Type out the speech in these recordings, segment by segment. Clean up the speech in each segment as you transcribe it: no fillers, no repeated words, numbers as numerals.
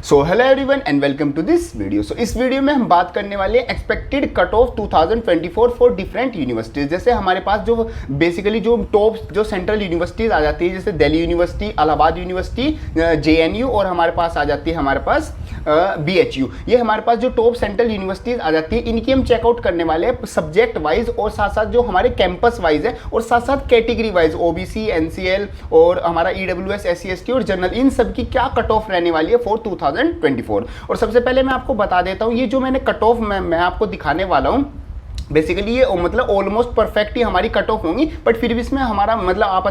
So hello everyone and welcome to this video. So इस video में हम बात करने वाले हैं expected cut off 2024 for different universities. जैसे हमारे पास जो बेसिकली जो टॉप जो सेंट्रल यूनिवर्सिटीज आ जाती है, जैसे Delhi university, Allahabad university, JNU और हमारे पास आ जाती है हमारे पास BHU। ये हमारे पास जो टॉप सेंट्रल यूनिवर्सिटीज आ जाती है, इनकी हम चेकआउट करने वाले हैं सब्जेक्ट वाइज और साथ साथ जो हमारे कैंपस वाइज है और साथ साथ कैटेगरी वाइज OBC, NCL और हमारा EWS, SC, ST और जनरल, इन सब की क्या कट ऑफ रहने वाली है फॉर 2024। और सबसे पहले मैं आपको बता देता हूं, ये जो मैंने कट ऑफ मैं आपको दिखाने वाला हूं, बेसिकली ये मतलब ऑलमोस्ट परफेक्ट ही हमारी कट ऑफ होंगी, बट फिर भी इसमें हमारा मतलब आप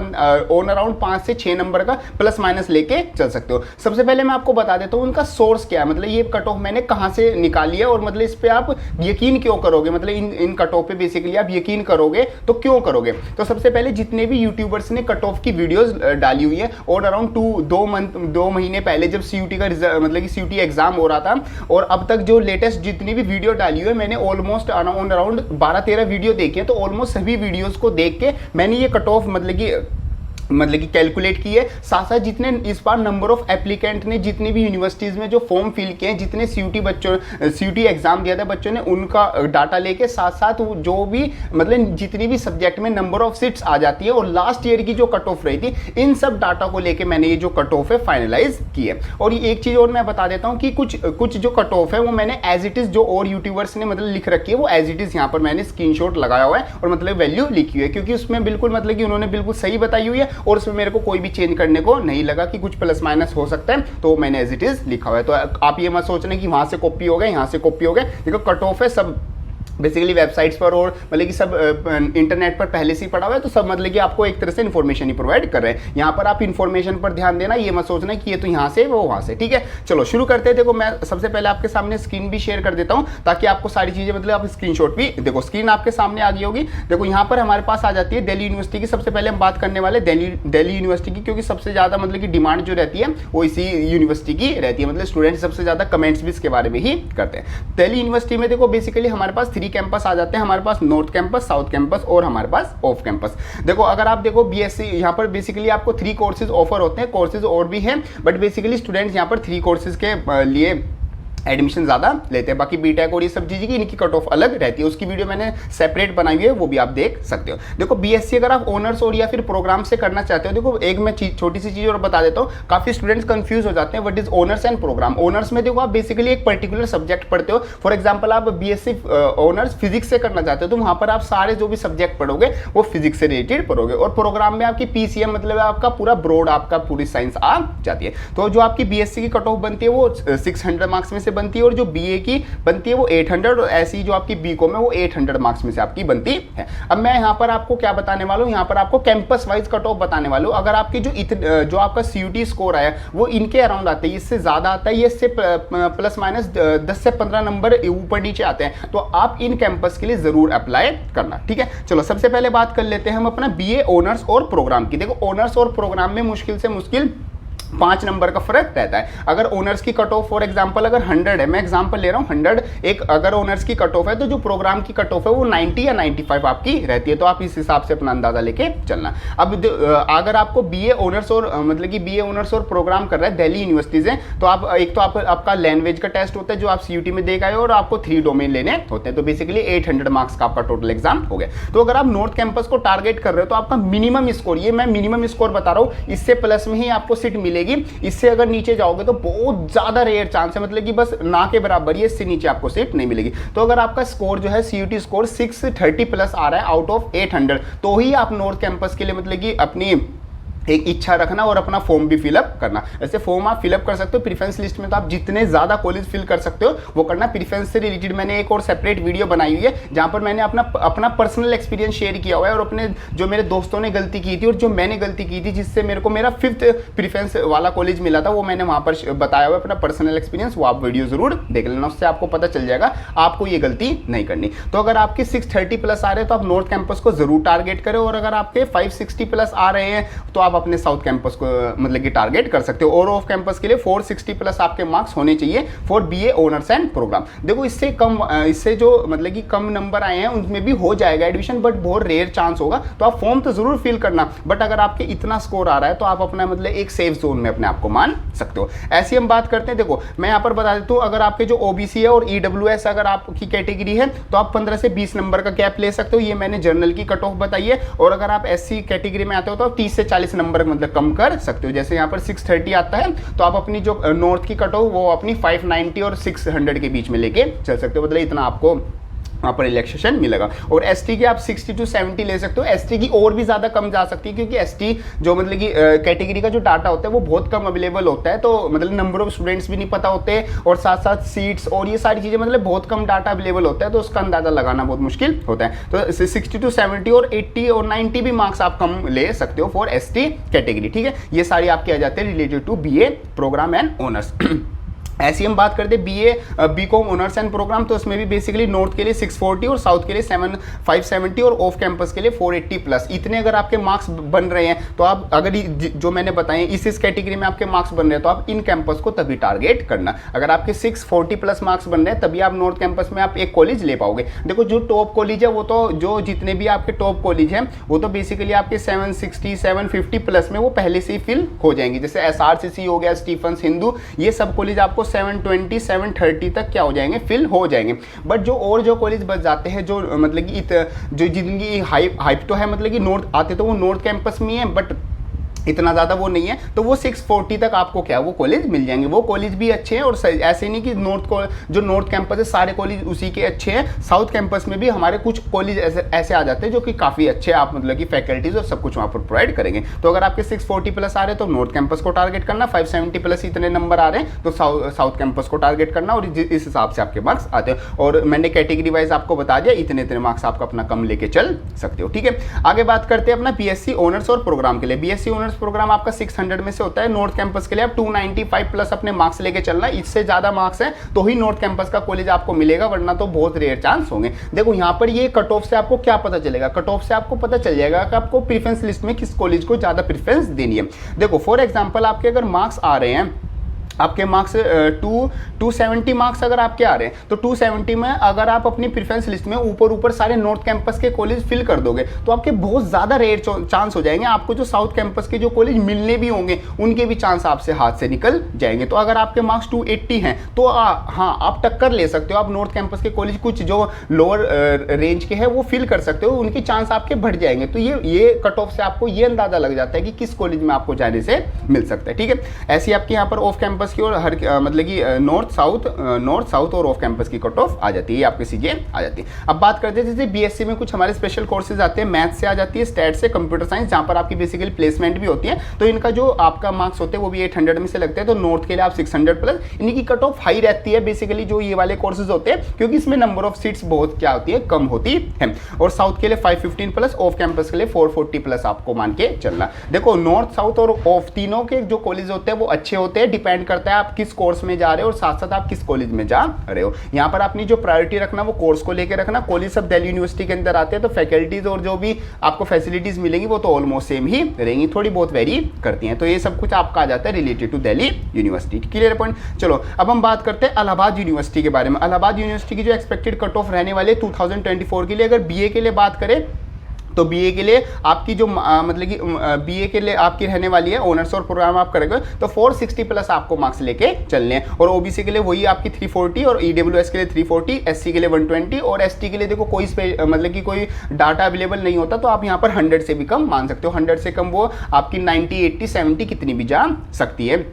ऑन अराउंड 5 से 6 नंबर का प्लस माइनस लेके चल सकते हो। सबसे पहले मैं आपको बता देता हूँ उनका सोर्स क्या है, मतलब ये कट ऑफ मैंने कहाँ से निकाली है और मतलब इस पर आप यकीन क्यों करोगे, मतलब इन कट ऑफ पे बेसिकली आप यकीन करोगे तो क्यों करोगे। तो सबसे पहले जितने भी यूट्यूबर्स ने कट ऑफ की वीडियोज डाली हुई है और अराउंड 2 महीने पहले जब CUT का मतलब कि CUT एग्जाम हो रहा था और अब तक जो लेटेस्ट जितनी भी वीडियो डाली हुई है, मैंने ऑलमोस्ट ऑन अराउंड 12-13 वीडियो देखे हैं। तो ऑलमोस्ट सभी वीडियोस को देख के मैंने ये कट ऑफ मतलब कि कैलकुलेट की है। साथ साथ जितने इस बार नंबर ऑफ एप्लीकेंट ने जितनी भी यूनिवर्सिटीज़ में जो फॉर्म फिल किए हैं, जितने CUT एग्जाम दिया था बच्चों ने, उनका डाटा लेके साथ साथ जो भी मतलब जितनी भी सब्जेक्ट में नंबर ऑफ सीट्स आ जाती है और लास्ट ईयर की जो कट ऑफ रही थी, इन सब डाटा को लेके मैंने ये जो कट ऑफ है फाइनलाइज की है। और ये एक चीज़ और मैं बता देता हूँ कि कुछ जो कट ऑफ है वो मैंने एज इट इज़ जो और यूट्यूबर्स ने मतलब लिख रखी है, वो एज इट इज़ यहाँ पर मैंने स्क्रीनशॉट लगाया हुआ है और मतलब वैल्यू लिखी हुई है, क्योंकि उसमें बिल्कुल मतलब कि उन्होंने बिल्कुल सही बताई हुई है और उसमें मेरे को कोई भी चेंज करने को नहीं लगा कि कुछ प्लस माइनस हो सकता है, तो मैंने एज इट इज लिखा हुआ है। तो आप ये मत सोचना कि वहां से कॉपी हो गए, यहाँ से कॉपी हो गए। देखो कट ऑफ है सब बेसिकली वेबसाइट्स पर और मतलब कि सब इंटरनेट पर पहले से ही पड़ा हुआ है, तो सब मतलब कि आपको एक तरह से इन्फॉर्मेशन ही प्रोवाइड कर रहे हैं। यहाँ पर आप इन्फॉर्मेशन पर ध्यान देना, ये मत सोचना कि ये तो यहाँ से वो वहाँ से। ठीक है, चलो शुरू करते हैं। देखो मैं सबसे पहले आपके सामने स्क्रीन भी शेयर कर देता हूँ ताकि आपको सारी चीज़ें मतलब आप स्क्रीनशॉट भी देखो, स्क्रीन आपके सामने आ गई होगी। देखो यहाँ पर हमारे पास आ जाती है दिल्ली यूनिवर्सिटी की। सबसे पहले हम बात करने वाले दिल्ली यूनिवर्सिटी की, क्योंकि सबसे ज़्यादा मतलब कि डिमांड जो रहती है वो इसी यूनिवर्सिटी की रहती है, मतलब स्टूडेंट सबसे ज़्यादा कमेंट्स भी इसके बारे में ही करते हैं। दिल्ली यूनिवर्सिटी में देखो बेसिकली हमारे पास 3 कैंपस आ जाते हैं, हमारे पास नॉर्थ कैंपस, साउथ कैंपस और हमारे पास ऑफ कैंपस। देखो अगर आप देखो BSc यहाँ पर बेसिकली आपको 3 कोर्सेज ऑफर होते हैं, कोर्सेज और भी हैं बट बेसिकली स्टूडेंट्स यहाँ पर 3 कोर्सेज के लिए एडमिशन ज़्यादा लेते हैं। बाकी बीटेक और ये सब चीज़ें की इनकी कट ऑफ अलग रहती है, उसकी वीडियो मैंने सेपरेट बनाई हुई है, वो भी आप देख सकते हो। देखो BSc अगर आप ऑनर्स और या फिर प्रोग्राम से करना चाहते हो, देखो एक मैं छोटी सी चीज़ और बता देता हूँ, काफ़ी स्टूडेंट्स कंफ्यूज हो जाते हैं what is honours and program. Honours में देखो आप बेसिकली एक पर्टिकुलर सब्जेक्ट पढ़ते हो। फॉर एग्जाम्पल आप BSc ऑनर्स फिजिक्स से करना चाहते हो तो वहाँ पर आप सारे जो भी सब्जेक्ट पढ़ोगे वो फिजिक्स से रिलेटेड पढ़ोगे, और प्रोग्राम में आपकी PCM मतलब आपका पूरा ब्रॉड आपका पूरी साइंस आ जाती है। तो जो आपकी BSc की कट ऑफ बनती है वो 600 मार्क्स में से बनती है और जो BA की बनती है वो 800, और ऐसी जो आपकी BCom है वो 800 मार्क्स में से आपकी बनती है। अब मैं यहाँ पर आपको क्या बताने वाला हूँ, यहाँ पर आपको कैंपस वाइज कट ऑफ बताने वाला हूँ। अगर आपकी जो आपका CUT स्कोर आया वो इनके अराउंड आता है, इससे ज़्यादा आता है, ये इससे प्लस माइनस 10 से 15 नंबर ऊपर नीचे आते हैं, तो आप इन कैंपस के लिए ज़रूर अप्लाई करना। ठीक है, चलो सबसे पहले बात कर लेते हैं हम अपना BA ऑनर्स और प्रोग्राम की। देखो ऑनर्स और प्रोग्राम में मुश्किल से मुश्किल 5 नंबर का फर्क रहता है। अगर ऑनर्स की कट ऑफ फॉर एग्जांपल अगर 100 है, मैं एग्जांपल ले रहा हूँ 100 एक अगर ऑनर्स की कट ऑफ है, तो जो प्रोग्राम की कट ऑफ है वो 90 या 95 आपकी रहती है, तो आप इस हिसाब से अपना अंदाजा लेके चलना। अब अगर आपको BA ऑनर्स और मतलब कि BA ऑनर्स और प्रोग्राम कर रहा है दिल्ली यूनिवर्सिटीज़ है, तो आप एक तो आपका लैंग्वेज का टेस्ट होता है जो आप CUT में दे गए और आपको 3 डोमेन लेने होते हैं, तो बेसिकली 800 मार्क्स का आपका टोटल एग्जाम हो गया। तो अगर आप नॉर्थ कैंपस को टारगेट कर रहे हो तो आपका मिनिमम स्कोर, ये मैं मिनिमम स्कोर बता रहा हूँ, इससे प्लस में ही आपको सीट मिलेगी। इससे अगर नीचे जाओगे तो बहुत ज्यादा रेयर चांस है, मतलब कि बस ना के बराबर, ये इससे नीचे आपको सीट नहीं मिलेगी। तो अगर आपका स्कोर जो है CUT स्कोर 630 प्लस आ रहा है आउट ऑफ 800, तो ही आप नॉर्थ कैंपस के लिए मतलब कि अपनी एक इच्छा रखना और अपना फॉर्म भी फिलअप करना। ऐसे फॉर्म आप फिलअप कर सकते हो प्रीफरेंस लिस्ट में, तो आप जितने ज़्यादा कॉलेज फिल कर सकते हो वो करना। प्रीफरेंस से रिलेटेड मैंने एक और सेपरेट वीडियो बनाई हुई है जहाँ पर मैंने अपना पर्सनल एक्सपीरियंस शेयर किया हुआ है और अपने जो मेरे दोस्तों ने गलती की थी और जो मैंने गलती की थी जिससे मेरे को मेरा 5th प्रीफरेंस वाला कॉलेज मिला था, वो मैंने वहाँ पर बताया हुआ है अपना पर्सनल एक्सपीरियंस। वो आप वीडियो ज़रूर देख लेना, उससे आपको पता चल जाएगा आपको ये गलती नहीं करनी। तो अगर आपके 630 प्लस आ रहे हैं तो आप नॉर्थ कैंपस को जरूर टारगेट करें, और अगर आपके 560 प्लस आ रहे हैं तो आप अपने साउथ कैंपस को मतलब कि टारगेट कर सकते हो। और ऑफ कैंपस के लिए 460 प्लस आपके मार्क्स होने चाहिए for BA honours and program. देखो इससे कम, इससे जो मतलब कि कम नंबर आए हैं उनमें भी हो जाएगा एडमिशन, बट बहुत रेयर चांस होगा। तो आप फॉर्म तो जरूर फिल करना, बट अगर आपके इतना स्कोर आ रहा है तो आप अपना मतलब एक सेफ जोन में अपने आप को मान सकते हो। ऐसी हम बात करते हैं, देखो मैं यहाँ पर बता देता हूँ, अगर आपके जो ओबीसी है और ईडब्ल्यूएस अगर आपकी कैटेगरी है तो आप 15 से 20 नंबर का गैप ले सकते हो। ये मैंने जर्नल की कट ऑफ बताई है। और अगर आप एससी कैटेगरी में आते हो तो आप 30 से 40 नंबर मतलब कम कर सकते हो। जैसे यहाँ पर 630 आता है तो आप अपनी जो नॉर्थ की कट ऑफ वो अपनी 590 और 600 के बीच में लेके चल सकते हो। मतलब इतना आपको वहाँ पर रिलैक्सेशन मिलेगा। और एसटी की आप 60 to 70 ले सकते हो। एसटी की और भी ज़्यादा कम जा सकती है, क्योंकि एसटी जो मतलब कि कैटेगरी का जो डाटा होता है वो बहुत कम अवेलेबल होता है। तो मतलब नंबर ऑफ स्टूडेंट्स भी नहीं पता होते, और साथ साथ सीट्स और ये सारी चीज़ें मतलब बहुत कम डाटा अवेलेबल होता है, तो उसका अंदाज़ा लगाना बहुत मुश्किल होता है। तो 60 to 70 और 80 और 90 भी मार्क्स आप कम ले सकते हो फॉर एसटी कैटेगरी। ठीक है, ये सारी आपके आ जाते हैं related to BA program and honours. ऐसी हम बात करते हैं BA BCom honours and program, तो इसमें भी बेसिकली नॉर्थ के लिए 640 और साउथ के लिए 570 और ऑफ कैंपस के लिए 480 प्लस। इतने अगर आपके मार्क्स बन रहे हैं तो आप अगर जो मैंने बताए इस कैटेगरी में आपके मार्क्स बन रहे हैं तो आप इन कैंपस को तभी टारगेट करना। अगर आपके 640 प्लस मार्क्स बन रहे हैं तभी आप नॉर्थ कैंपस में आप एक कॉलेज ले पाओगे। देखो जो टॉप कॉलेज है वो तो जो जितने भी आपके टॉप कॉलेज हैं वो तो बेसिकली आपके 760 750 प्लस में वो पहले से ही फिल हो जाएंगे। जैसे SRCC हो गया, स्टीफंस, हिंदू, ये सब कॉलेज आपको 720 730 तक क्या हो जाएंगे, फिल हो जाएंगे। बट जो कॉलेज बच जाते हैं, जो मतलब कि जो जिनकी हाइप तो है मतलब कि नॉर्थ आते तो वो नॉर्थ कैंपस में ही है, बट इतना ज़्यादा वो नहीं है, तो वो 640 तक आपको क्या वो कॉलेज मिल जाएंगे। वो कॉलेज भी अच्छे हैं, और ऐसे नहीं कि जो नॉर्थ कैंपस है सारे कॉलेज उसी के अच्छे हैं। साउथ कैंपस में भी हमारे कुछ कॉलेज ऐसे आ जाते हैं जो कि काफ़ी अच्छे आप मतलब कि फैकल्टीज और सब कुछ वहाँ पर प्रोवाइड करेंगे। तो अगर आपके 640 प्लस आ रहे हैं तो नॉर्थ कैंपस को टारगेट करना, 570 प्लस इतने नंबर आ रहे हैं तो साउथ कैंपस को टारगेट करना, और इस हिसाब से आपके मार्क्स आते हैं। और मैंने कैटेगरी वाइज आपको बता दिया इतने इतने मार्क्स आपका अपना कम लेके चल सकते हो। ठीक है, आगे बात करते हैं अपना बीएससी ऑनर्स और प्रोग्राम के लिए। बीएससी ऑनर्स प्रोग्राम आपका 600 में से होता है। नॉर्थ कैंपस के लिए आप 295 प्लस अपने मार्क्स लेके चलना। इससे ज्यादा मार्क्स है तो ही नॉर्थ कैंपस का कॉलेज आपको मिलेगा, वरना तो बहुत रेयर चांस होंगे। देखो यहाँ पर ये कट ऑफ से आपको क्या पता चलेगा, कट ऑफ से आपको पता चल जाएगा कि आपको प्रेफरेंस लिस्ट में किस कॉलेज को ज्यादा प्रेफरेंस देनी है। देखो फॉर एग्जांपल आपके अगर मार्क्स आ रहे हैं, आपके मार्क्स 270 मार्क्स अगर आपके आ रहे हैं तो 270 में अगर आप अपनी प्रेफरेंस लिस्ट में ऊपर सारे नॉर्थ कैंपस के कॉलेज फिल कर दोगे तो आपके बहुत ज़्यादा रेयर चांस हो जाएंगे। आपको जो साउथ कैंपस के जो कॉलेज मिलने भी होंगे उनके भी चांस आपसे हाथ से निकल जाएंगे। तो अगर आपके मार्क्स 280 हैं तो हाँ आप टक्कर ले सकते हो, आप नॉर्थ कैंपस के कॉलेज कुछ जो लोअर रेंज के हैं वो फिल कर सकते हो, उनकी चांस आपके बढ़ जाएंगे। तो ये कट ऑफ से आपको ये अंदाजा लग जाता है कि किस कॉलेज में आपको जाने से मिल सकता है। ठीक है, ऐसी आपके यहाँ पर ऑफ कैंपस की और हर मतलब कि नॉर्थ साउथ और ऑफ कैंपस की कट ऑफ आ जाती है, आपके सीजे आ जाती है। अब बात करते हैं जैसे बीएससी में कुछ हमारे स्पेशल कोर्सेज आते हैं, मैथ से आ जाती है, स्टैट से, कंप्यूटर साइंस, जहां पर आपकी बेसिकली प्लेसमेंट भी होती है। तो इनका जो आपका मार्क्स होते हैं वो भी 800 में से लगते हैं। तो नॉर्थ के लिए आप 600 प्लस, इनकी कट ऑफ हाई रहती है बेसिकली जो ये वाले कोर्सेज होते हैं, क्योंकि इसमें नंबर ऑफ सीट्स बहुत क्या होती है, कम होती है। और साउथ के लिए 515 प्लस, ऑफ कैंपस के लिए 440 प्लस आपको मान के चलना। देखो नॉर्थ साउथ और ऑफ तीनों के जो कॉलेज होते हैं वो अच्छे होते हैं, डिपेंड करता है आप किस कोर्स में जा रहे हो और साथ साथ आप किस कॉलेज में जा रहे हो। यहाँ पर अपनी जो प्रायोरिटी रखना वो कोर्स को लेकर रखना। कॉलेज सब दिल्ली यूनिवर्सिटी के अंदर आते हैं तो फैकल्टीज और जो भी आपको फैसिलिटीज मिलेंगी वो तो ऑलमोस्ट सेम ही रहेंगी, थोड़ी बहुत वेरी करती हैं। तो ये सब कुछ आपका आ जाता है related to Delhi University. Clear point. चलो अब हम बात करते हैं इलाहाबाद यूनिवर्सिटी के बारे में। इलाहाबाद यूनिवर्सिटी की जो एक्सपेक्टेड कट ऑफ रहने वाले 2024 के लिए, अगर बीए के लिए बात करें तो बीए के लिए आपकी जो मतलब कि बीए के लिए आपकी रहने वाली है, ऑनर्स और प्रोग्राम आप करेंगे तो 460 प्लस आपको मार्क्स लेके चलने हैं। और ओबीसी के लिए वही आपकी 340 और ईडब्ल्यूएस के लिए 340, एससी के लिए 120 और एसटी के लिए देखो कोई मतलब कि कोई डाटा अवेलेबल नहीं होता तो आप यहाँ पर 100 से भी कम मान सकते हो। 100 से कम वो आपकी 90 80 70 कितनी भी जा सकती है।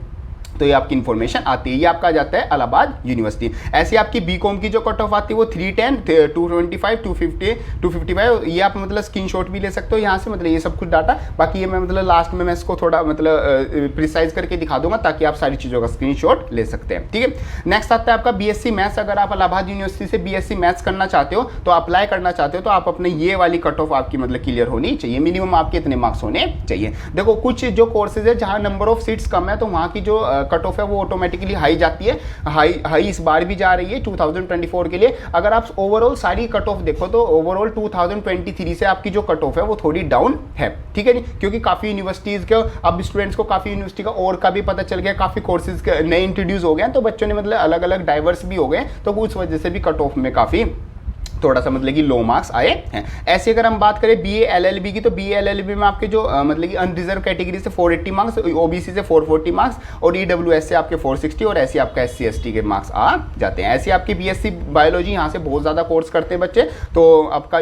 तो ये आपकी इन्फॉर्मेशन आती है। ये आपका आ जाता है इलाहाबाद यूनिवर्सिटी। ऐसी आपकी बीकॉम की जो कट ऑफ आती है वो 310 225 250 255, ये आप मतलब स्क्रीनशॉट भी ले सकते हो यहाँ से, मतलब ये सब कुछ डाटा। बाकी ये मैं मतलब लास्ट में मैं इसको थोड़ा मतलब प्रिसाइज करके दिखा दूंगा ताकि आप सारी चीज़ों का स्क्रीनशॉट ले सकते हैं। ठीक है, नेक्स्ट आता है आपका बीएससी मैथ्स। अगर आप इलाहाबाद यूनिवर्सिटी से बीएससी मैथ्स करना चाहते हो तो अप्लाई करना चाहते हो तो आप अपने ये वाली कट ऑफ आपकी मतलब क्लियर होनी चाहिए, मिनिमम आपके इतने मार्क्स होने चाहिए। देखो कुछ जो कोर्सेज है जहाँ नंबर ऑफ सीट्स कम है तो वहाँ की जो कट ऑफ है वो ऑटोमेटिकली हाई जाती है, हाई इस बार भी जा रही है 2024 के लिए। अगर आप ओवरऑल सारी कट ऑफ देखो तो ओवरऑल 2023 से आपकी जो कट ऑफ है वो थोड़ी डाउन है, ठीक है जी, क्योंकि काफ़ी यूनिवर्सिटीज़ के अब स्टूडेंट्स को काफ़ी यूनिवर्सिटी का और का भी पता चल गया, काफ़ी कोर्सेज नए इंट्रोड्यूस हो गए हैं, तो बच्चों ने मतलब अलग अलग डाइवर्स भी हो गए, तो उस वजह से भी कट ऑफ में काफ़ी थोड़ा सा मतलब कि लो मार्क्स आए हैं। ऐसे अगर हम बात करें बीए एलएलबी की, तो बीए एलएलबी में आपके जो मतलब कि अनरिजर्व कैटेगरी से 480 मार्क्स, ओबीसी से 440 मार्क्स और ईडब्ल्यूएस से आपके 460 और ऐसे आपका एससी एसटी के मार्क्स आ जाते हैं। ऐसे आपकी बीएससी बायोलॉजी यहाँ से बहुत ज़्यादा कोर्स करते हैं बच्चे, तो आपका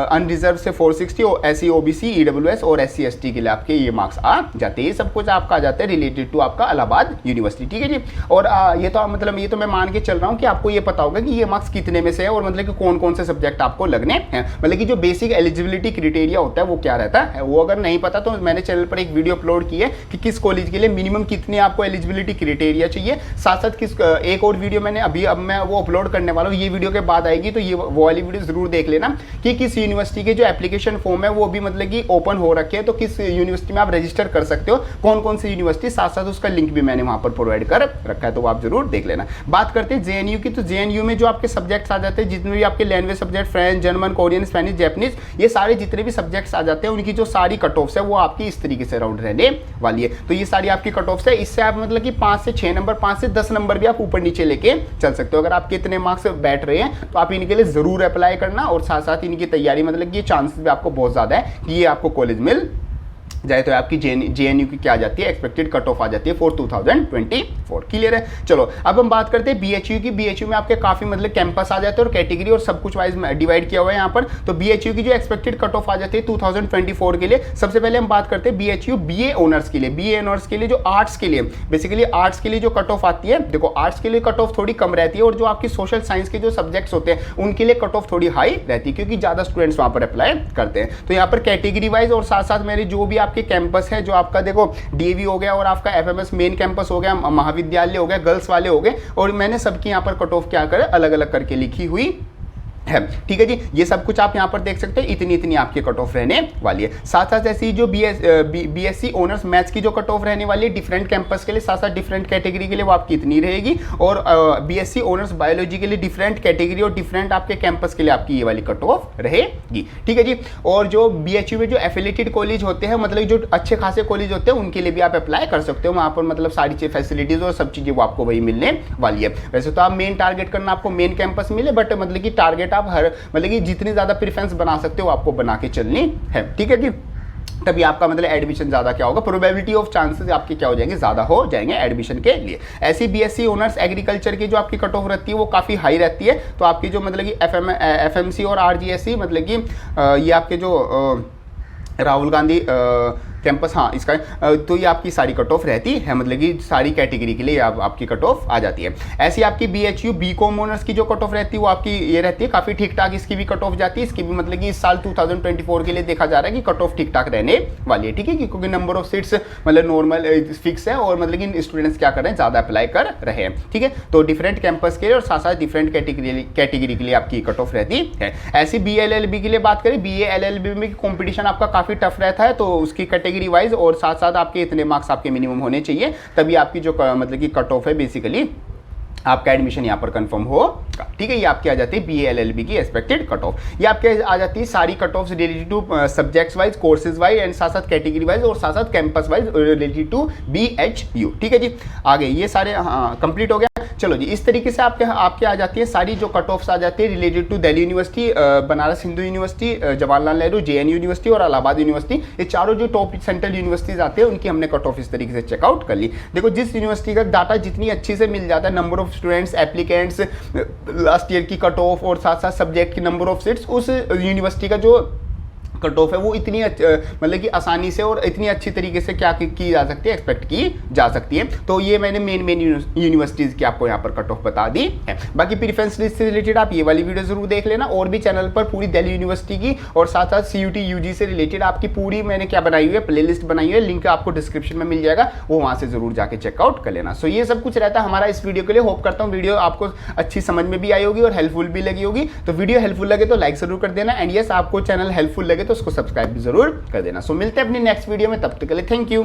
अनरिजर्व से 460 और एससी ओबीसी ईडब्ल्यूएस और एससी एसटी के लिए आपके ये मार्क्स आ जाते हैं। ये सब कुछ आपका आ जाता है रिलेटेड टू आपका इलाहाबाद यूनिवर्सिटी, ठीक है जी। और ये तो मतलब ये तो मैं मान के चल रहा हूँ कि आपको ये पता होगा कि ये मार्क्स कितने में से है और मतलब कि कौन कौन से सब्जेक्ट आपको लगने हैं, मतलब कि जो बेसिक एलिजिबिलिटी क्राइटेरिया होता है वो क्या रहता है, वो अगर नहीं पता तो मैंने चैनल पर एक वीडियो अपलोड की है कि किस कॉलेज के लिए मिनिमम कितने आपको एलिजिबिलिटी क्राइटेरिया चाहिए। साथ साथ किस एक और वीडियो मैंने अब मैं वो अपलोड करने वाला हूँ, ये वीडियो के बाद आएगी, तो ये वो वाली वीडियो जरूर देख लेना कि किस यूनिवर्सिटी के जो एप्लीकेशन फॉर्म है वो भी मतलब कि ओपन हो रखे हैं, तो किस यूनिवर्सिटी में आप रजिस्टर कर सकते हो, कौन कौन सी यूनिवर्सिटी, साथ साथ उसका लिंक भी मैंने वहां पर प्रोवाइड कर रखा है, तो आप जरूर देख लेना। बात करते हैं जेएनयू की, तो जेएनयू में जो आपके सब्जेक्ट्स आ जाते हैं, जितने भी आपके language subject French, German, Korean, Spanish, Japanese, ये सारे जितने भी सब्जेक्ट्स आ जाते हैं उनकी जो सारी कट ऑफ्स है वो आपकी इस तरीके से राउंड रहने वाली है। तो ये सारी आपकी कट ऑफ्स है, इससे आप मतलब कि 5 से 6 नंबर, 5 से 10 नंबर भी आप ऊपर नीचे लेके चल सकते हो। अगर आपके इतने मार्क्स बैठ रहे हैं तो आप इनके लिए जरूर अप्लाई करना, और साथ साथ इनकी तैयारी मतलब कि ये चांसेस भी आपको बहुत ज्यादा है कि ये आपको कॉलेज मिल जाए। तो आपकी जेएनयू की क्या आ जाती है, एक्सपेक्टेड कट ऑफ आ जाती है फॉर 2024। क्लियर है। चलो अब हम बात करते हैं बीएचयू की। बीएचयू में आपके काफी मतलब कैंपस आ जाते हैं और कैटेगरी और सब कुछ वाइज डिवाइड किया हुआ है यहाँ पर। तो बीएचयू की जो एक्सपेक्टेड कट ऑफ आ जाती है 2024 के लिए, सबसे पहले हम बात करते हैं बीएचयू बीए ऑनर्स के लिए। बीए ऑनर्स के लिए जो आर्ट्स के लिए, बेसिकली आर्ट्स के लिए जो कट ऑफ आती है, देखो आर्ट्स के लिए कट ऑफ थोड़ी कम रहती है, और जो आपकी सोशल साइंस के जो सब्जेक्ट्स होते हैं उनके लिए कट ऑफ थोड़ी हाई रहती है, क्योंकि ज्यादा स्टूडेंट्स वहां पर अप्लाई करते हैं। तो यहाँ पर कैटेगरी वाइज और साथ साथ मेरे जो भी आपके कैंपस है, जो आपका देखो डीएवी हो गया और आपका एफएमएस मेन कैंपस हो गया, महाविद्यालय हो गया, गर्ल्स वाले हो गए, और मैंने सबकी यहाँ पर कट ऑफ क्या करे अलग अलग करके लिखी हुई है, ठीक है जी। ये सब कुछ आप यहाँ पर देख सकते हैं, इतनी इतनी आपकी कट ऑफ रहने वाली है। साथ साथ ऐसी जो बीएससी ऑनर्स मैथ्स की जो कट ऑफ रहने वाली है डिफरेंट कैंपस के लिए, साथ साथ डिफरेंट कैटेगरी के लिए वो आपकी इतनी रहेगी, और बीएससी ऑनर्स बायोलॉजी के लिए डिफरेंट कैटेगरी और डिफरेंट आपके कैंपस के लिए आपकी ये वाली कट ऑफ रहेगी, ठीक है जी। और जो बीएचयू में जो एफिलेटेड कॉलेज होते हैं, मतलब जो अच्छे खासे कॉलेज होते हैं, उनके लिए भी आप अप्लाई कर सकते हो, वहाँ पर मतलब सारी फैसिलिटीज और सब चीजें वो आपको वही मिलने वाली है। वैसे तो आप मेन टारगेट करना आपको मेन कैंपस मिले, बट मतलब कि टारगेट आप हर मतलब कि जितनी ज्यादा प्रेफरेंस बना सकते हो आपको बना के चलनी है, ठीक है जी। तभी आपका मतलब एडमिशन ज्यादा क्या होगा, प्रोबेबिलिटी ऑफ चांसेस आपके क्या हो जाएंगे, ज्यादा हो जाएंगे एडमिशन के लिए। ऐसी बीएससी ऑनर्स एग्रीकल्चर की जो आपकी कट ऑफ रहती है वो काफी हाई रहती है, तो आपकी जो मतलब कि एफएमसी और आरजीएससी मतलब कि ये आपके जो राहुल गांधी कैंपस, हाँ इसका, तो ये आपकी सारी कट ऑफ रहती है, मतलब कि सारी कैटेगरी के लिए आपकी कट ऑफ आ जाती है। ऐसी आपकी बीएचयू बीकॉम ऑनर्स की जो कट ऑफ रहती है वो आपकी ये रहती है काफ़ी ठीक ठाक, इसकी भी कट ऑफ जाती है। इसकी भी मतलब कि इस साल 2024 के लिए देखा जा रहा है कि कट ऑफ ठीक ठाक रहने वाली है, ठीक है, क्योंकि नंबर ऑफ सीट्स मतलब नॉर्मल फिक्स है, और मतलब कि स्टूडेंट्स क्या कर रहे हैं, ज़्यादा अप्लाई कर रहे हैं, ठीक है। तो डिफरेंट कैंपस के लिए और साथ साथ डिफरेंट कैटेगरी के लिए आपकी कट ऑफ रहती है। ऐसी बीएलएलबी के लिए बात करें, बीएलएलबी में कॉम्पिटिशन आपका काफ़ी टफ रहता है, तो उसकी कैटेगरी वाइज और साथ साथ आपके इतने मार्क्स आपके मिनिमम होने चाहिए, तभी आपकी जो मतलब कि कट ऑफ है बेसिकली आपका एडमिशन यहाँ पर कंफर्म होगा, ठीक है। ये आपकी आ जाती है बीएलएलबी की एक्सपेक्टेड कट ऑफ। ये आपके आ जाती है सारी cut off related to subjects wise, courses wise and साथ साथ कैटेगरी वाइज और साथ साथ campus wise related to BHU, ठीक है जी। आगे ये सारे कंप्लीट हो गया। चलो जी, इस तरीके से आपके आ जाती है सारी जो कट ऑफ्स आ जाती है related to Delhi University, Banaras Hindu University, Jawaharlal Nehru, JNU University और इलाहाबाद यूनिवर्सिटी। ये चारों जो टॉप सेंट्रल यूनिवर्सिटीज आते हैं उनकी हमने कट ऑफ इस तरीके से चेकआउट कर ली। देखो जिस यूनिवर्सिटी का डाटा जितनी अच्छी से मिल जाता है, number of students, applicants, last year की कट ऑफ और साथ साथ सब्जेक्ट की नंबर ऑफ सीट्स, उस यूनिवर्सिटी का जो कट ऑफ है वो इतनी मतलब कि आसानी से और इतनी अच्छी तरीके से क्या की जा सकती है, एक्सपेक्ट की जा सकती है। तो ये मैंने मेन यूनिवर्सिटीज़ की आपको यहाँ पर कट ऑफ बता दी है। बाकी प्रेफरेंस लिस्ट से रिलेटेड आप ये वाली वीडियो जरूर देख लेना, और भी चैनल पर पूरी दिल्ली यूनिवर्सिटी की और साथ साथ सीयूटी यूजी से रिलेटेड आपकी पूरी मैंने क्या बनाई हुई है, प्ले लिस्ट बनाई हुई है, लिंक आपको डिस्क्रिप्शन में मिल जाएगा, वो वहाँ से जरूर जाके चेकआउट कर लेना। सो ये सब कुछ रहता है हमारा इस वीडियो के लिए। होप करता हूँ वीडियो आपको अच्छी समझ में भी आई होगी और हेल्पफुल भी लगी होगी। तो वीडियो हेल्पफुल लगे तो लाइक जरूर कर देना, एंड यस आपको चैनल हेल्पफुल लगे तो उसको सब्सक्राइब भी जरूर कर देना। सो मिलते हैं अपनी नेक्स्ट वीडियो में, तब तक के लिए थैंक यू।